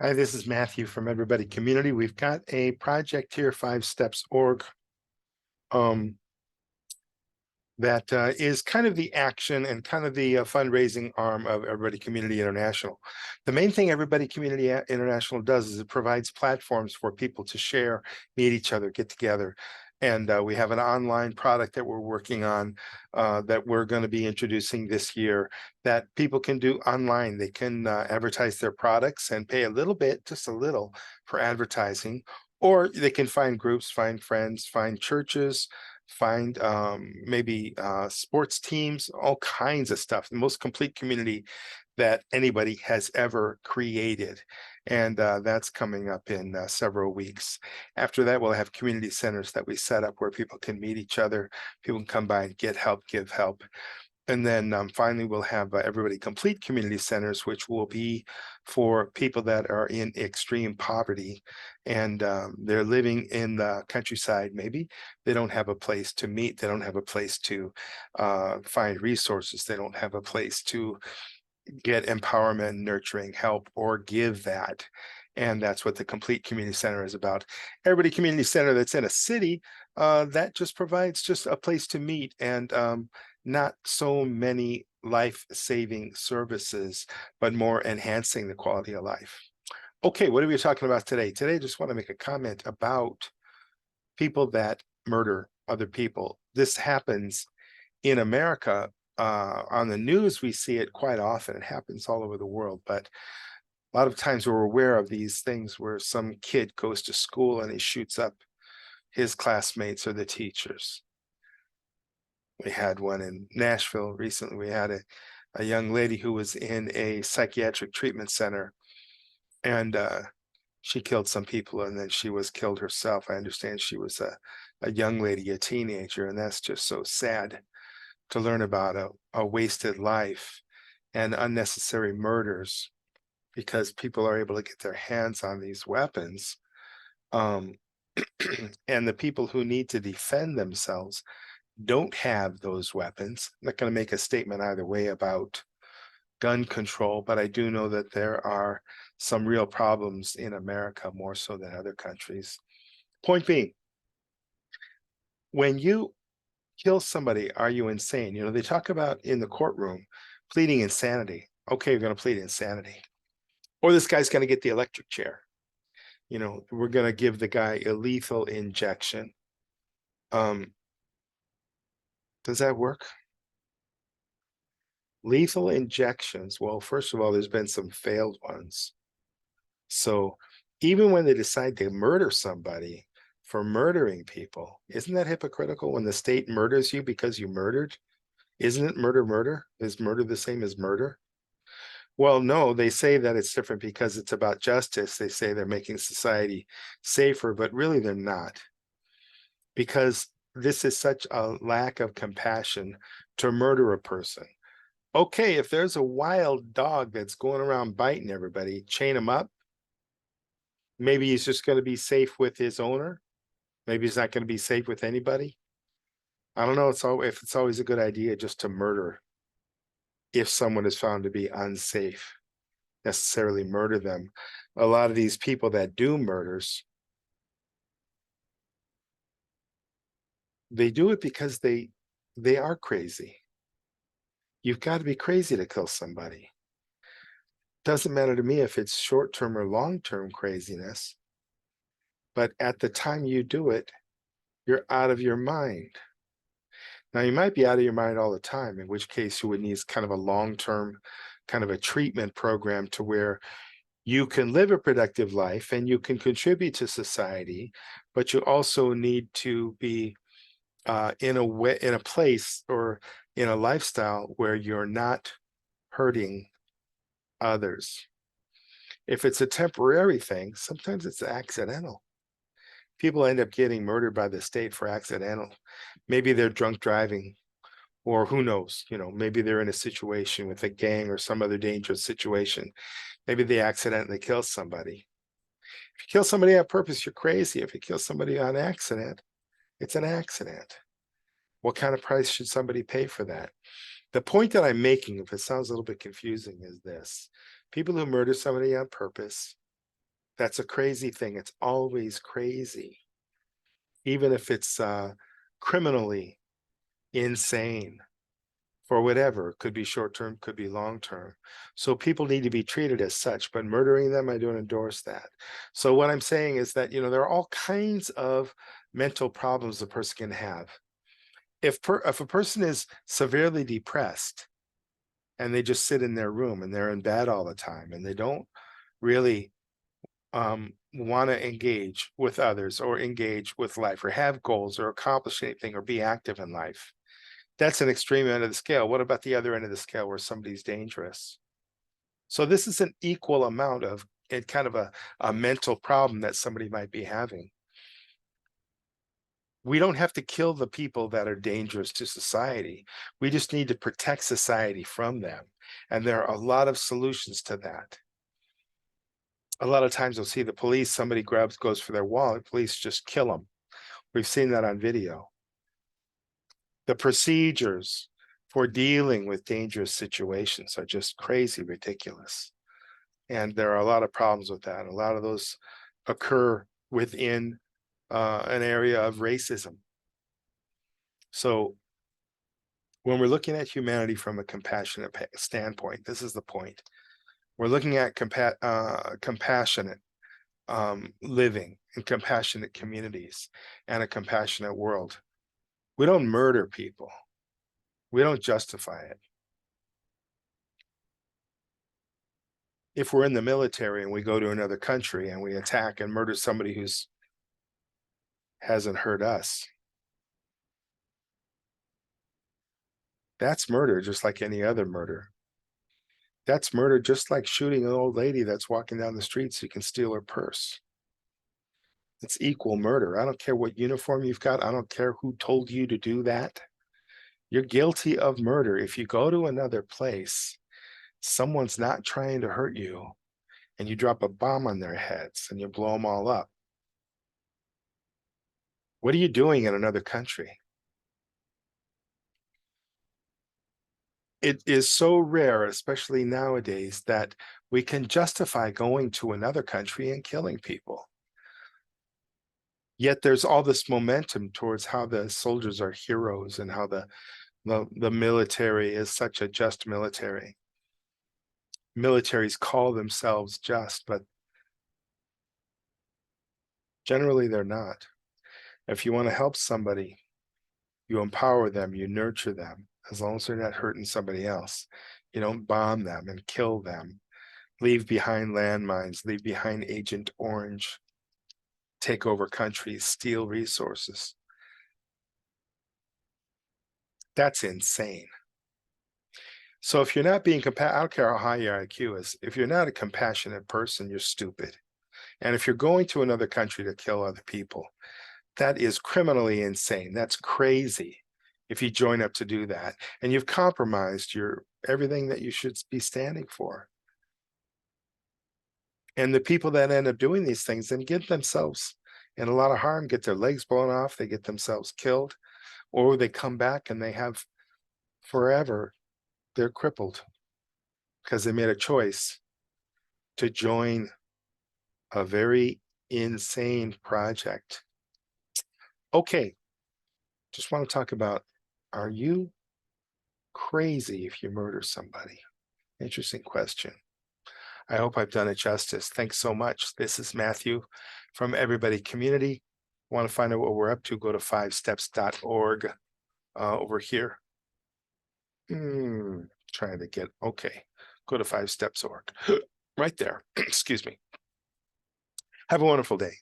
Hi, this is Matthew from Everybody Community. We've got a project here, 5steps.org, um, that is kind of the action and kind of the fundraising arm of Everybody Community International. The main thing Everybody Community International does is it provides platforms for people to share, meet each other, get together. And we have an online product that we're working on that we're going to be introducing this year that people can do online. They can advertise their products and pay a little bit, just a little, for advertising, or they can find groups, find friends, find churches, find maybe sports teams, all kinds of stuff. The most complete community that anybody has ever created. And that's coming up in several weeks. After that, we'll have community centers that we set up where people can meet each other. People can come by and get help, give help. And then finally, we'll have Everybody Complete community centers, which will be for people that are in extreme poverty and they're living in the countryside. Maybe they don't have a place to meet. They don't have a place to find resources. They don't have a place to get empowerment, nurturing help, or give that. And that's what the Complete Community Center is about. Everybody Community Center that's in a city, that just provides just a place to meet and not so many life-saving services, but more enhancing the quality of life. Okay, what are we talking about today? Today, I just want to make a comment about people that murder other people. This happens in America. On the news, we see it quite often. It happens all over the world, but a lot of times we're aware of these things where some kid goes to school and he shoots up his classmates or the teachers. We had one in Nashville recently. We had a young lady who was in a psychiatric treatment center and she killed some people and then she was killed herself. I understand she was a young lady, a teenager, and that's just so sad to learn about a wasted life and unnecessary murders because people are able to get their hands on these weapons. Um, and the people who need to defend themselves don't have those weapons. I'm not going to make a statement either way about gun control, but I do know that there are some real problems in America, more so than other countries. Point being, when you kill somebody, are you insane? You know, they talk about in the courtroom pleading insanity. Okay, you're going to plead insanity. Or this guy's going to get the electric chair. You know, we're going to give the guy a lethal injection. Um, does that work? Lethal injections. Well, first of all, there's been some failed ones. So even when they decide to murder somebody for murdering people, isn't that hypocritical when the state murders you because you murdered? Isn't it murder murder? Is murder the same as murder? Well, no, they say that it's different because it's about justice. They say they're making society safer, but really they're not. Because this is such a lack of compassion to murder a person. Okay, if there's a wild dog that's going around biting everybody, chain him up. Maybe he's just going to be safe with his owner. Maybe he's not going to be safe with anybody. I don't know. If it's always a good idea just to murder if someone is found to be unsafe, necessarily murder them. A lot of these people that do murders, they do it because they are crazy. You've got to be crazy to kill somebody. Doesn't matter to me if it's short-term or long-term craziness, but at the time you do it, you're out of your mind. Now, you might be out of your mind all the time, in which case you would need kind of a long-term kind of a treatment program to where you can live a productive life and you can contribute to society, but you also need to be in a way, in a place or in a lifestyle where you're not hurting others. If it's a temporary thing, sometimes it's accidental. People end up getting murdered by the state for accidental. Maybe they're drunk driving, or who knows, you know, maybe they're in a situation with a gang or some other dangerous situation. Maybe they accidentally kill somebody. If you kill somebody on purpose, you're crazy. If you kill somebody on accident, it's an accident. What kind of price should somebody pay for that? The point that I'm making, if it sounds a little bit confusing, is this. People who murder somebody on purpose, That's a crazy thing. It's always crazy, even if it's criminally insane for whatever. Could be short term, could be long term. So people need to be treated as such, but murdering them, I don't endorse that. So what I'm saying is that, there are all kinds of mental problems a person can have. If a person is severely depressed and they just sit in their room and they're in bed all the time and they don't really want to engage with others or engage with life or have goals or accomplish anything or be active in life, that's an extreme end of the scale. What about the other end of the scale where somebody's dangerous? So this is an equal amount of it, kind of a mental problem that somebody might be having. We don't have to kill the people that are dangerous to society. We just need to protect society from them. And there are a lot of solutions to that. A lot of times you'll see the police, somebody goes for their wallet, police just kill them. We've seen that on video. The procedures for dealing with dangerous situations are just crazy ridiculous. And there are a lot of problems with that. A lot of those occur within an area of racism. So when we're looking at humanity from a compassionate standpoint, this is the point. We're looking at compassionate living and compassionate communities and a compassionate world. We don't murder people. We don't justify it. If we're in the military and we go to another country and we attack and murder somebody who's hasn't hurt us, that's murder just like any other murder. That's murder just like shooting an old lady that's walking down the street so you can steal her purse. It's equal murder. I don't care what uniform you've got. I don't care who told you to do that. You're guilty of murder. If you go to another place, someone's not trying to hurt you, and you drop a bomb on their heads and you blow them all up. What are you doing in another country? It is so rare, especially nowadays, that we can justify going to another country and killing people. Yet there's all this momentum towards how the soldiers are heroes and how the military is such a just military. Militaries call themselves just, but generally they're not. If you want to help somebody, you empower them, you nurture them, as long as they're not hurting somebody else. You don't bomb them and kill them, leave behind landmines, leave behind Agent Orange, take over countries, steal resources. That's insane. So if you're not being I don't care how high your IQ is, if you're not a compassionate person, you're stupid. And if you're going to another country to kill other people, that is criminally insane. That's crazy if you join up to do that. And you've compromised your everything that you should be standing for. And the people that end up doing these things then get themselves in a lot of harm, get their legs blown off, they get themselves killed, or they come back and they have forever, they're crippled because they made a choice to join a very insane project. Okay, just want to talk about, are you crazy if you murder somebody? Interesting question. I hope I've done it justice. Thanks so much. This is Matthew from Everybody Community. Want to find out what we're up to, go to 5steps.org over here. Trying to get, okay, go to 5steps.org right there. Excuse me. Have a wonderful day.